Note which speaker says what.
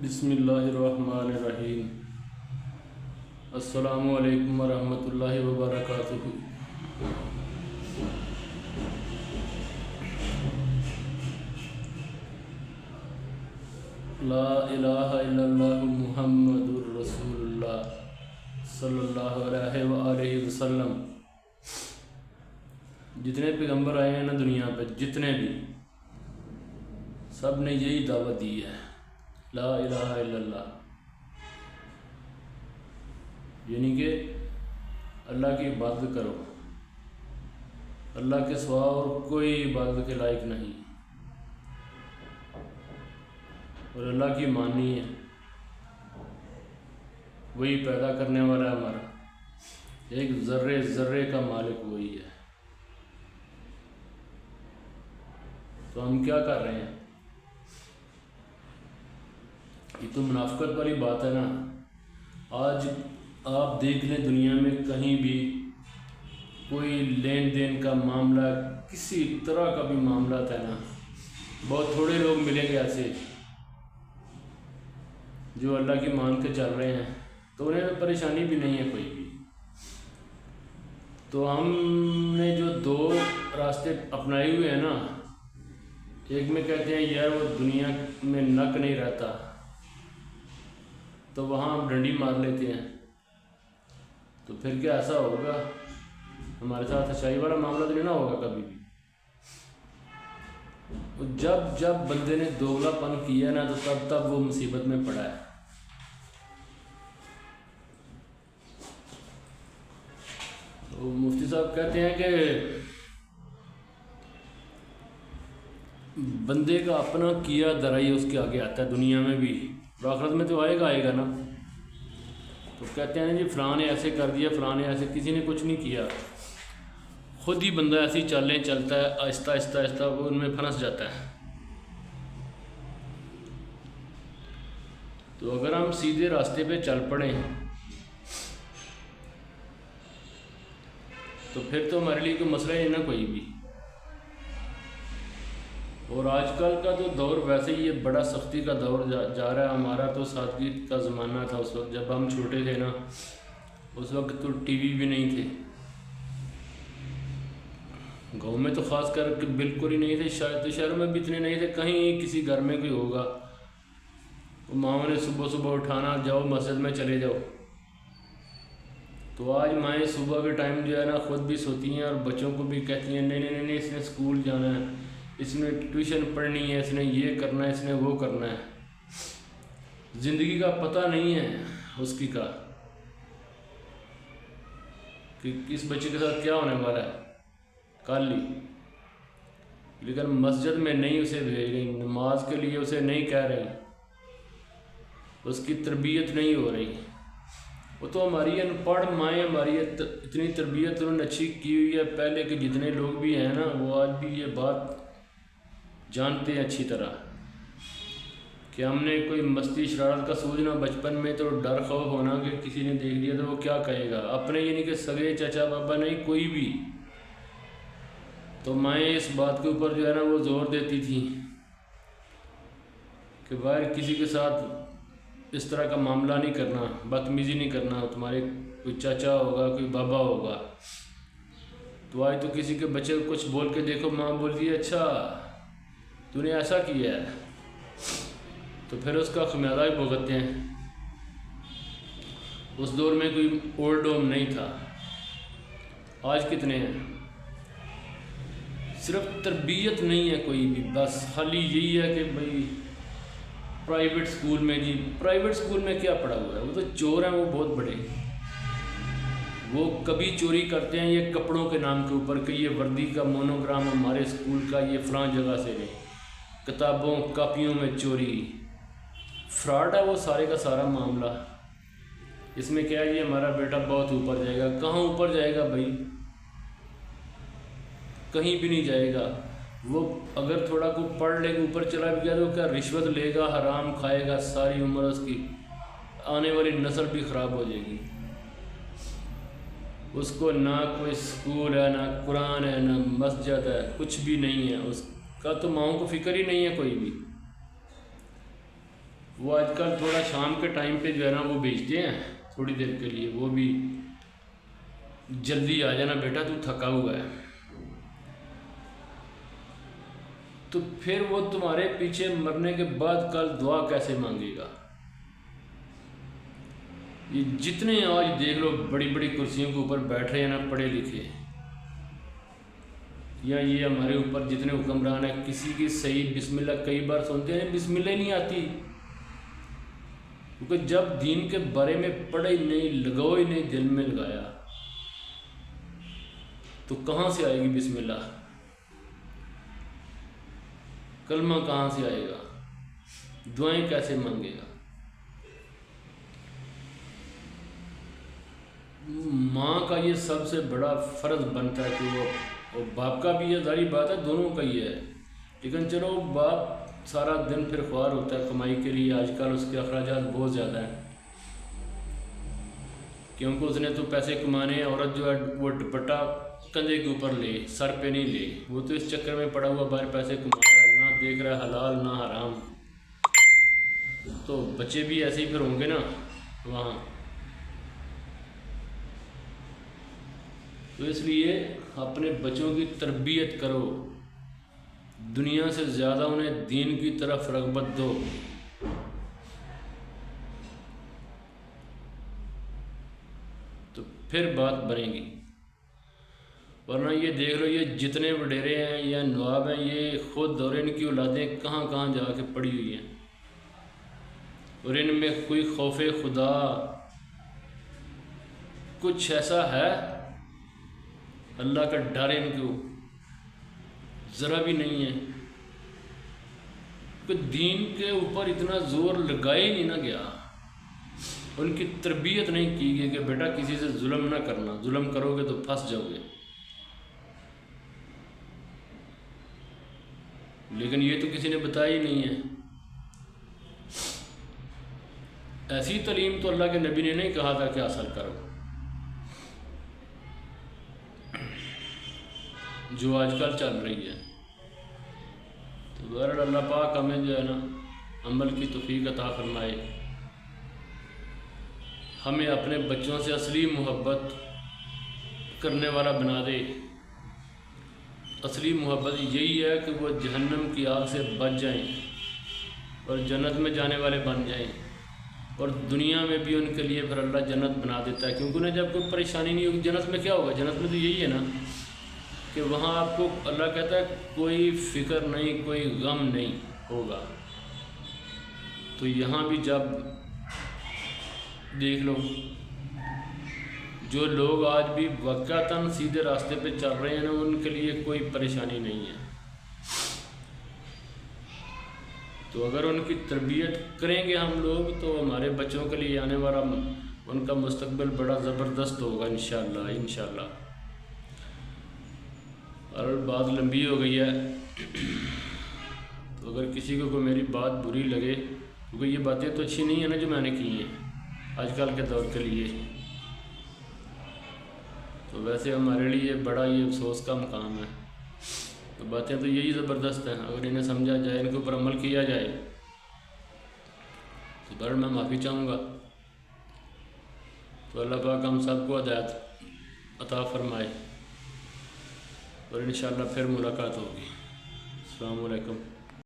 Speaker 1: بسم اللہ الرحمن الرحیم۔ السلام علیکم ورحمۃ اللہ وبرکاتہ۔ لا الہ الا اللہ محمد الرسول اللہ صلی اللہ علیہ وآلہ وسلم۔ جتنے پیغمبر آئے ہیں نا دنیا پہ، جتنے بھی، سب نے یہی دعوت دی ہے، لا الہ الا اللہ، یعنی کہ اللہ کی عبادت کرو، اللہ کے سوا اور کوئی عبادت کے لائق نہیں، اور اللہ کی مانی ہے، وہی پیدا کرنے والا ہے، ہمارا ایک ذرے ذرے کا مالک وہی ہے۔ تو ہم کیا کر رہے ہیں؟ یہ تو منافقت والی بات ہے نا۔ آج آپ دیکھ لیں دنیا میں کہیں بھی کوئی لین دین کا معاملہ، کسی طرح کا بھی معاملہ ہے نا، بہت تھوڑے لوگ ملیں گے ایسے جو اللہ کی مان کے چل رہے ہیں، تو انہیں پریشانی بھی نہیں ہے کوئی بھی۔ تو ہم نے جو دو راستے اپنائے ہوئے ہیں نا، ایک میں کہتے ہیں یار وہ دنیا میں نک نہیں رہتا، تو وہاں ہم ڈنڈی مار لیتے ہیں، تو پھر کیا ایسا ہوگا؟ ہمارے ساتھ اچھائی والا معاملہ تو نہیں نہ ہوگا کبھی بھی۔ جب بندے نے دوگلا پن کیا نا، تو تب وہ مصیبت میں پڑا ہے۔ تو مفتی صاحب کہتے ہیں کہ بندے کا اپنا کیا درائی اس کے آگے آتا ہے، دنیا میں بھی، آخرت میں تو آئے گا نا۔ تو کہتے ہیں جی فلاں نے ایسے کر دیا، فلاں نے ایسے، کسی نے کچھ نہیں کیا، خود ہی بندہ ایسی چالیں چلتا ہے، آہستہ آہستہ آہستہ وہ ان میں پھنس جاتا ہے۔ تو اگر ہم سیدھے راستے پہ چل پڑیں تو پھر تو ہمارے لیے کوئی مسئلہ ہی نہیں نا کوئی بھی۔ اور آج کل کا تو دور ویسے ہی یہ بڑا سختی کا دور جا رہا ہے۔ ہمارا تو سادگی کا زمانہ تھا اس وقت، جب ہم چھوٹے تھے نا، اس وقت تو ٹی وی بھی نہیں تھے، گاؤں میں تو خاص کر کے بالکل ہی نہیں تھے، شاید تو شہروں میں بھی اتنے نہیں تھے، کہیں کسی گھر میں کوئی ہوگا، ماں نے صبح صبح اٹھانا، جاؤ مسجد میں چلے جاؤ۔ تو آج مائیں صبح کے ٹائم جو ہے نا خود بھی سوتی ہیں اور بچوں کو بھی کہتی ہیں نہیں اس نے اسکول جانا ہے، اس نے ٹیوشن پڑھنی ہے، اس نے یہ کرنا ہے، اس نے وہ کرنا ہے۔ زندگی کا پتہ نہیں ہے اس کی کا کہ اس بچے کے ساتھ کیا ہونے والا ہے کل ہی۔ لیکن مسجد میں نہیں اسے بھیج رہی، نماز کے لیے اسے نہیں کہہ رہی، اس کی تربیت نہیں ہو رہی۔ وہ تو ہماری ان پڑھ مائیں، ہماری اتنی تربیت انہوں نے اچھی کی ہوئی ہے، پہلے کے جتنے لوگ بھی ہیں نا، وہ آج بھی یہ بات جانتے ہیں اچھی طرح کہ ہم نے کوئی مستی شرارت کا سوچنا بچپن میں، تو ڈر خوف ہونا کہ کسی نے دیکھ لیا تو وہ کیا کہے گا، اپنے یعنی کہ سگے چچا بابا نہیں، کوئی بھی۔ تو مائیں اس بات کے اوپر جو ہے نا وہ زور دیتی تھیں کہ باہر کسی کے ساتھ اس طرح کا معاملہ نہیں کرنا، بدتمیزی نہیں کرنا، تمہارے کوئی چاچا ہوگا، کوئی بابا ہوگا۔ تو آج تو کسی کے بچے کو کچھ بول کے دیکھو، ماں بولتی ہے اچھا تو نے ایسا کیا ہے، تو پھر اس کا خمیازہ بھی بھگتتے ہیں۔ اس دور میں کوئی اولڈ ہوم نہیں تھا، آج کتنے ہیں؟ صرف تربیت نہیں ہے کوئی بھی، بس خالی یہی ہے کہ بھئی پرائیویٹ سکول میں، جی پرائیویٹ سکول میں کیا پڑھا ہوا ہے؟ وہ تو چور ہیں، وہ بہت بڑے، وہ کبھی چوری کرتے ہیں یہ کپڑوں کے نام کے اوپر کہ یہ وردی کا مونوگرام ہمارے سکول کا، یہ فلاں جگہ سے لیں، کتابوں کاپیوں میں چوری، فراڈ ہے وہ سارے کا سارا معاملہ۔ اس میں کیا ہے یہ ہمارا بیٹا بہت اوپر جائے گا، کہاں اوپر جائے گا بھائی؟ کہیں بھی نہیں جائے گا۔ وہ اگر تھوڑا کو پڑھ لے کے اوپر چلا بھی گیا تو کیا رشوت لے گا، حرام کھائے گا، ساری عمر اس کی آنے والی نسل بھی خراب ہو جائے گی۔ اس کو نہ کوئی سکول ہے، نہ قرآن ہے، نہ مسجد ہے، کچھ بھی نہیں ہے، اس کا تو ماؤں کو فکر ہی نہیں ہے کوئی بھی۔ وہ آج کل تھوڑا شام کے ٹائم پہ جو ہے نا وہ بیچتے ہیں تھوڑی دیر کے لیے، وہ بھی جلدی آ جانا بیٹا تو تھکا ہوا ہے، تو پھر وہ تمہارے پیچھے مرنے کے بعد کل دعا کیسے مانگے گا؟ یہ جتنے آج دیکھ لو بڑی بڑی کرسیوں کے اوپر بیٹھ رہے ہیں نا پڑھے لکھے، یا یہ ہمارے اوپر جتنے حکمران ہیں، کسی کی صحیح بسم اللہ کئی بار سنتے ہیں بسم اللہ نہیں آتی، کیونکہ جب دین کے بارے میں پڑھے ہی نہیں، لگاؤ ہی نہیں، دل میں لگایا تو کہاں سے آئے گی بسم اللہ؟ کلمہ کہاں سے آئے گا؟ دعائیں کیسے مانگے گا؟ ماں کا یہ سب سے بڑا فرض بنتا ہے کہ وہ، اور باپ کا بھی یہ ظاہری بات ہے، دونوں کا ہی ہے، لیکن چلو باپ سارا دن پھر خوار ہوتا ہے کمائی کے لیے، آج کل اس کے اخراجات بہت زیادہ ہیں کیونکہ اس نے تو پیسے کمانے ہیں، عورت جو ہے وہ دوپٹہ کندھے کے اوپر لے، سر پہ نہیں لے، وہ تو اس چکر میں پڑا ہوا باہر پیسے کما رہا ہے، نہ دیکھ رہا ہے حلال نہ حرام، تو بچے بھی ایسے ہی پھر ہوں گے نا وہاں۔ تو اس لیے اپنے بچوں کی تربیت کرو، دنیا سے زیادہ انہیں دین کی طرف رغبت دو، تو پھر بات بنے گی، ورنہ یہ دیکھ لو یہ جتنے وڈیرے ہیں یا نواب ہیں، یہ خود اور ان کی اولادیں کہاں کہاں جا کے پڑی ہوئی ہیں، اور ان میں کوئی خوف خدا کچھ ایسا ہے، اللہ کا ڈر ان کو ذرا بھی نہیں ہے، کہ دین کے اوپر اتنا زور لگایا ہی نہیں نہ گیا، ان کی تربیت نہیں کی گئی کہ بیٹا کسی سے ظلم نہ کرنا، ظلم کرو گے تو پھنس جاؤ گے، لیکن یہ تو کسی نے بتایا ہی نہیں ہے۔ ایسی تعلیم تو اللہ کے نبی نے نہیں کہا تھا کہ حاصل کرو، جو آج کل چل رہی ہے۔ تو بہرحال اللہ پاک ہمیں جو ہے نا عمل کی توفیق عطا فرمائے، ہمیں اپنے بچوں سے اصلی محبت کرنے والا بنا دے۔ اصلی محبت یہی ہے کہ وہ جہنم کی آگ سے بچ جائیں اور جنت میں جانے والے بن جائیں، اور دنیا میں بھی ان کے لیے پھر اللہ جنت بنا دیتا ہے، کیونکہ انہیں جب کوئی پریشانی نہیں ہوگی، جنت میں کیا ہوگا؟ جنت میں تو یہی ہے نا کہ وہاں آپ کو اللہ کہتا ہے کوئی فکر نہیں، کوئی غم نہیں ہوگا۔ تو یہاں بھی جب دیکھ لو جو لوگ آج بھی واقعتاً سیدھے راستے پہ چل رہے ہیں نا، ان کے لیے کوئی پریشانی نہیں ہے، تو اگر ان کی تربیت کریں گے ہم لوگ تو ہمارے بچوں کے لیے آنے والا ان کا مستقبل بڑا زبردست ہوگا انشاءاللہ۔ اور بات لمبی ہو گئی ہے، تو اگر کسی کو کوئی میری بات بری لگے، کیونکہ یہ باتیں تو اچھی نہیں ہیں نا جو میں نے کی ہیں آج کل کے دور کے لیے، تو ویسے ہمارے لیے بڑا یہ افسوس کا مقام ہے، تو باتیں تو یہی زبردست ہیں، اگر انہیں سمجھا جائے، ان کے اوپر عمل کیا جائے تو بہرحال میں معافی چاہوں گا۔ تو اللہ پاک ہم سب کو ہدایت عطا فرمائے، اور انشاءاللہ پھر ملاقات ہوگی۔ السلام علیکم۔